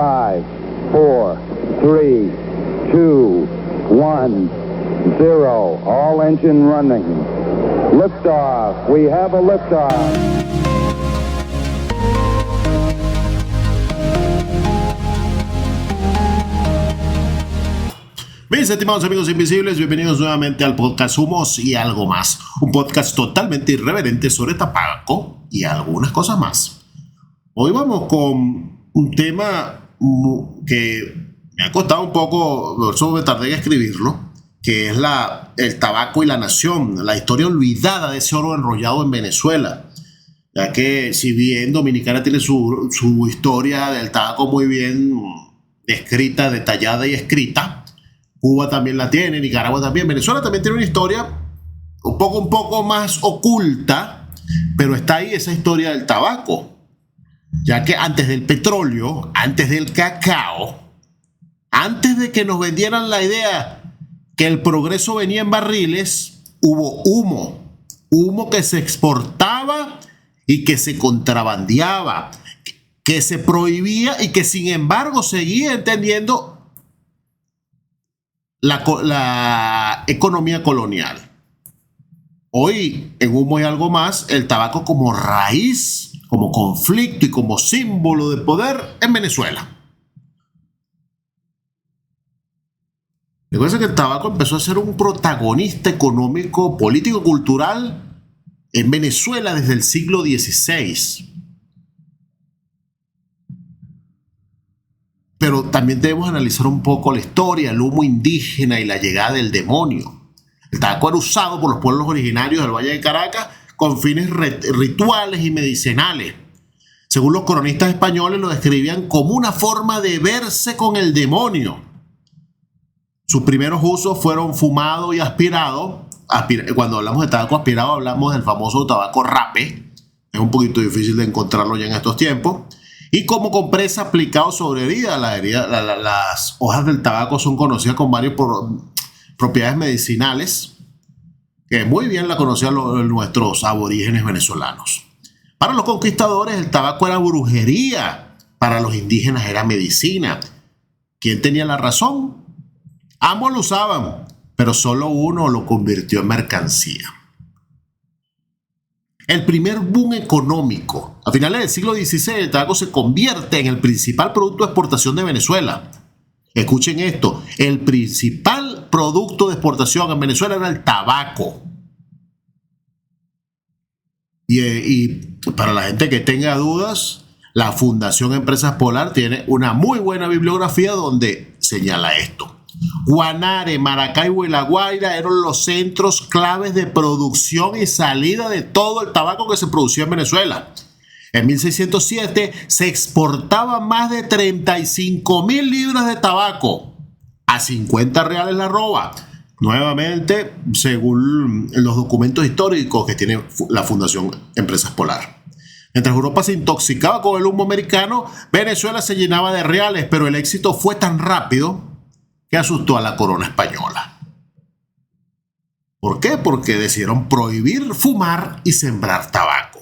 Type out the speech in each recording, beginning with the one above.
5, 4, 3, 2, 1, 0. All engine running. Liftoff. We have a liftoff. Mis estimados amigos invisibles, bienvenidos nuevamente al podcast Humos y Algo Más, un podcast totalmente irreverente sobre tabaco y algunas cosas más. Hoy vamos con un tema que me ha costado un poco, por eso me tardé en escribirlo, que es el tabaco y la nación, la historia olvidada de ese oro enrollado en Venezuela. Ya que si bien Dominicana tiene su historia del tabaco muy bien descrita, detallada y escrita, Cuba también la tiene, Nicaragua también, Venezuela también tiene una historia un poco más oculta, pero está ahí esa historia del tabaco, ya que antes del petróleo, antes del cacao, antes de que nos vendieran la idea que el progreso venía en barriles, hubo humo que se exportaba y que se contrabandeaba, que se prohibía y que sin embargo seguía entendiendo la economía colonial. Hoy, en Humo y Algo Más, el tabaco como raíz, como conflicto y como símbolo de poder en Venezuela. Recuerda que el tabaco empezó a ser un protagonista económico, político, cultural en Venezuela desde el siglo XVI. Pero también debemos analizar un poco la historia, el humo indígena y la llegada del demonio. El tabaco era usado por los pueblos originarios del Valle de Caracas con fines rituales y medicinales. Según los cronistas españoles, lo describían como una forma de verse con el demonio. Sus primeros usos fueron fumado y aspirado. Cuando hablamos de tabaco aspirado, hablamos del famoso tabaco rape. Es un poquito difícil de encontrarlo ya en estos tiempos. Y como compresa aplicado sobre herida. Las hojas del tabaco son conocidas con varias propiedades medicinales, que muy bien la conocían nuestros aborígenes venezolanos. Para los conquistadores el tabaco era brujería, para los indígenas era medicina. ¿Quién tenía la razón? Ambos lo usaban, pero solo uno lo convirtió en mercancía. El primer boom económico. A finales del siglo XVI, el tabaco se convierte en el principal producto de exportación de Venezuela. Escuchen esto, el principal producto de exportación en Venezuela era el tabaco. Y para la gente que tenga dudas, la Fundación Empresas Polar tiene una muy buena bibliografía donde señala esto. Guanare, Maracaibo y La Guaira eran los centros claves de producción y salida de todo el tabaco que se producía en Venezuela. En 1607 se exportaba más de 35.000 libras de tabaco a 50 reales la arroba. Nuevamente, según los documentos históricos que tiene la Fundación Empresas Polar. Mientras Europa se intoxicaba con el humo americano, Venezuela se llenaba de reales, pero el éxito fue tan rápido que asustó a la corona española. ¿Por qué? Porque decidieron prohibir fumar y sembrar tabaco.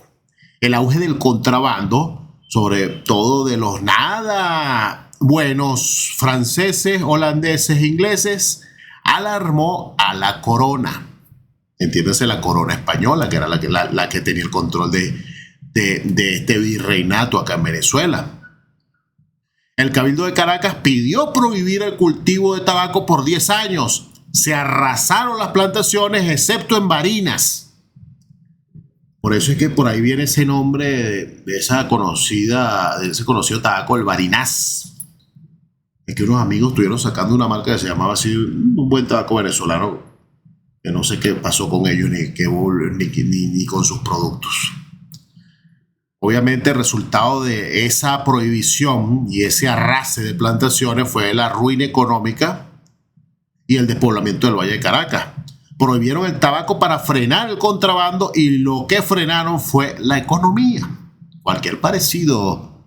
El auge del contrabando, sobre todo de los nada buenos franceses, holandeses, ingleses, alarmó a la corona. Entiéndase, la corona española, que era la que tenía el control de este virreinato acá en Venezuela. El Cabildo de Caracas pidió prohibir el cultivo de tabaco por 10 años. Se arrasaron las plantaciones, excepto en Barinas. Por eso es que por ahí viene ese nombre de ese conocido tabaco, el Barinás. Es que unos amigos estuvieron sacando una marca que se llamaba así, un buen tabaco venezolano, que no sé qué pasó con ellos, ni con sus productos. Obviamente el resultado de esa prohibición y ese arrase de plantaciones fue la ruina económica y el despoblamiento del Valle de Caracas. Prohibieron el tabaco para frenar el contrabando y lo que frenaron fue la economía. Cualquier parecido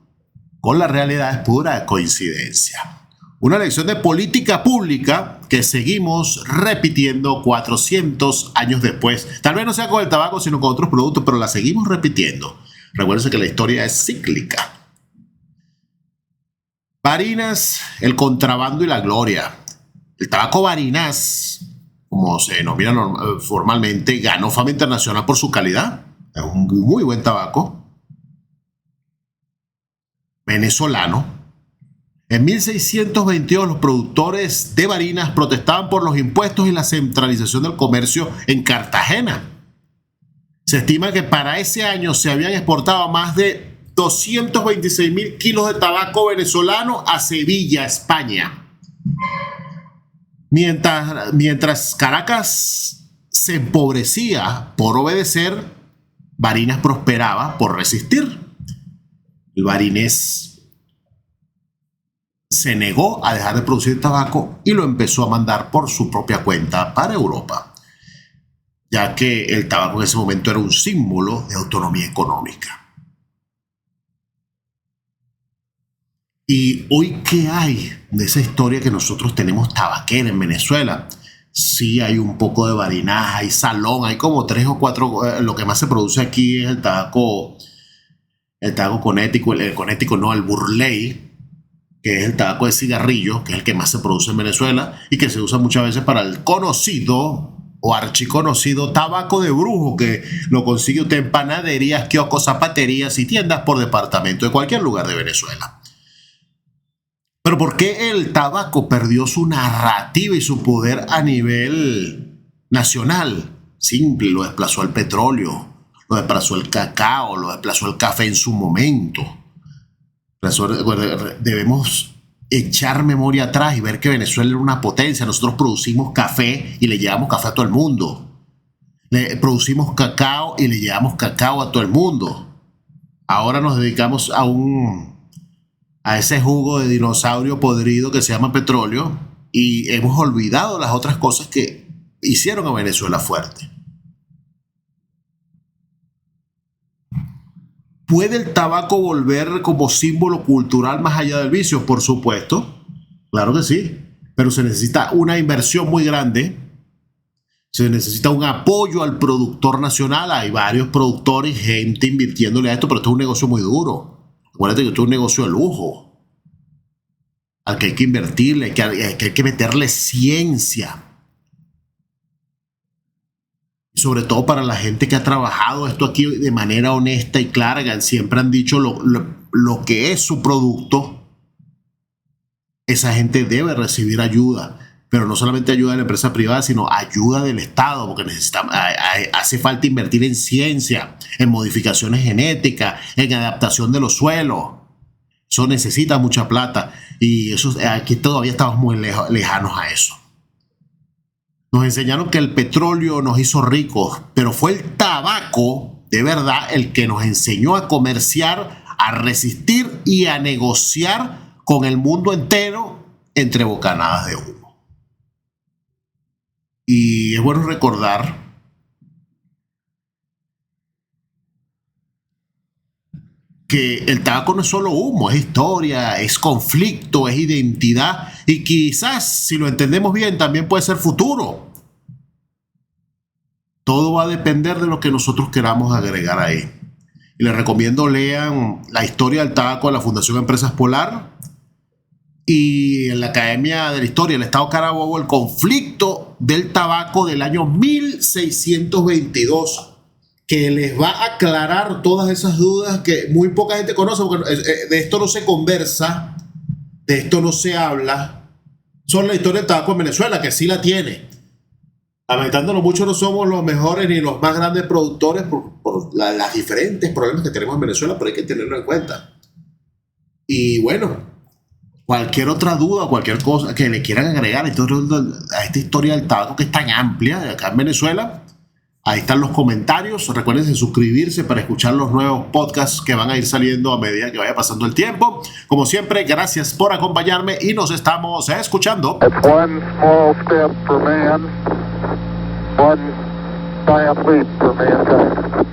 con la realidad es pura coincidencia. Una lección de política pública que seguimos repitiendo 400 años después. Tal vez no sea con el tabaco, sino con otros productos, pero la seguimos repitiendo. Recuerden que la historia es cíclica. Barinas, el contrabando y la gloria. El tabaco Barinas, como se denomina formalmente, ganó fama internacional por su calidad. Es un muy buen tabaco venezolano. En 1622 los productores de Barinas protestaban por los impuestos y la centralización del comercio en Cartagena. Se estima que para ese año se habían exportado más de 226.000 kilos de tabaco venezolano a Sevilla, España. Mientras Caracas se empobrecía por obedecer, Barinas prosperaba por resistir. El barinés se negó a dejar de producir tabaco y lo empezó a mandar por su propia cuenta para Europa, ya que el tabaco en ese momento era un símbolo de autonomía económica. Y hoy, ¿qué hay de esa historia que nosotros tenemos tabaquera en Venezuela? Sí, hay un poco de Barinas, hay Salón, hay como 3 o 4. Lo que más se produce aquí es el tabaco conético, no, el Burley, que es el tabaco de cigarrillo, que es el que más se produce en Venezuela y que se usa muchas veces para el conocido o archiconocido tabaco de brujo, que lo consigue usted en panaderías, kioscos, zapaterías y tiendas por departamento de cualquier lugar de Venezuela. Pero ¿por qué el tabaco perdió su narrativa y su poder a nivel nacional? Simple, lo desplazó el petróleo, lo desplazó el cacao, lo desplazó el café en su momento. Debemos echar memoria atrás y ver que Venezuela era una potencia. Nosotros producimos café y le llevamos café a todo el mundo. Producimos cacao y le llevamos cacao a todo el mundo. Ahora nos dedicamos a ese jugo de dinosaurio podrido que se llama petróleo y hemos olvidado las otras cosas que hicieron a Venezuela fuerte. ¿Puede el tabaco volver como símbolo cultural más allá del vicio? Por supuesto, claro que sí, pero se necesita una inversión muy grande, se necesita un apoyo al productor nacional. Hay varios productores, gente invirtiéndole a esto, pero esto es un negocio muy duro. Acuérdate que esto es un negocio de lujo, al que hay que invertirle, que hay que meterle ciencia. Sobre todo para la gente que ha trabajado esto aquí de manera honesta y clara, que siempre han dicho lo que es su producto. Esa gente debe recibir ayuda, pero no solamente ayuda de la empresa privada, sino ayuda del Estado, porque hace falta invertir en ciencia, en modificaciones genéticas, en adaptación de los suelos. Eso necesita mucha plata y aquí todavía estamos muy lejanos a eso. Nos enseñaron que el petróleo nos hizo ricos, pero fue el tabaco de verdad el que nos enseñó a comerciar, a resistir y a negociar con el mundo entero entre bocanadas de humo. Y es bueno recordar que el tabaco no es solo humo, es historia, es conflicto, es identidad y quizás, si lo entendemos bien, también puede ser futuro. Todo va a depender de lo que nosotros queramos agregar ahí. Y les recomiendo lean La historia del tabaco de la Fundación Empresas Polar y en la Academia de la Historia del Estado Carabobo, el conflicto del tabaco del año 1622, que les va a aclarar todas esas dudas que muy poca gente conoce, porque de esto no se conversa, de esto no se habla. Son la historia del tabaco en Venezuela, que sí la tiene. Lamentándolo mucho, no somos los mejores ni los más grandes productores por los diferentes problemas que tenemos en Venezuela, pero hay que tenerlo en cuenta. Y bueno, cualquier otra duda, cualquier cosa que le quieran agregar a esta historia del tabaco que es tan amplia de acá en Venezuela, ahí están los comentarios. Recuerden suscribirse para escuchar los nuevos podcasts que van a ir saliendo a medida que vaya pasando el tiempo. Como siempre, gracias por acompañarme y nos estamos escuchando. It's one small step for man, one giant leap for mankind.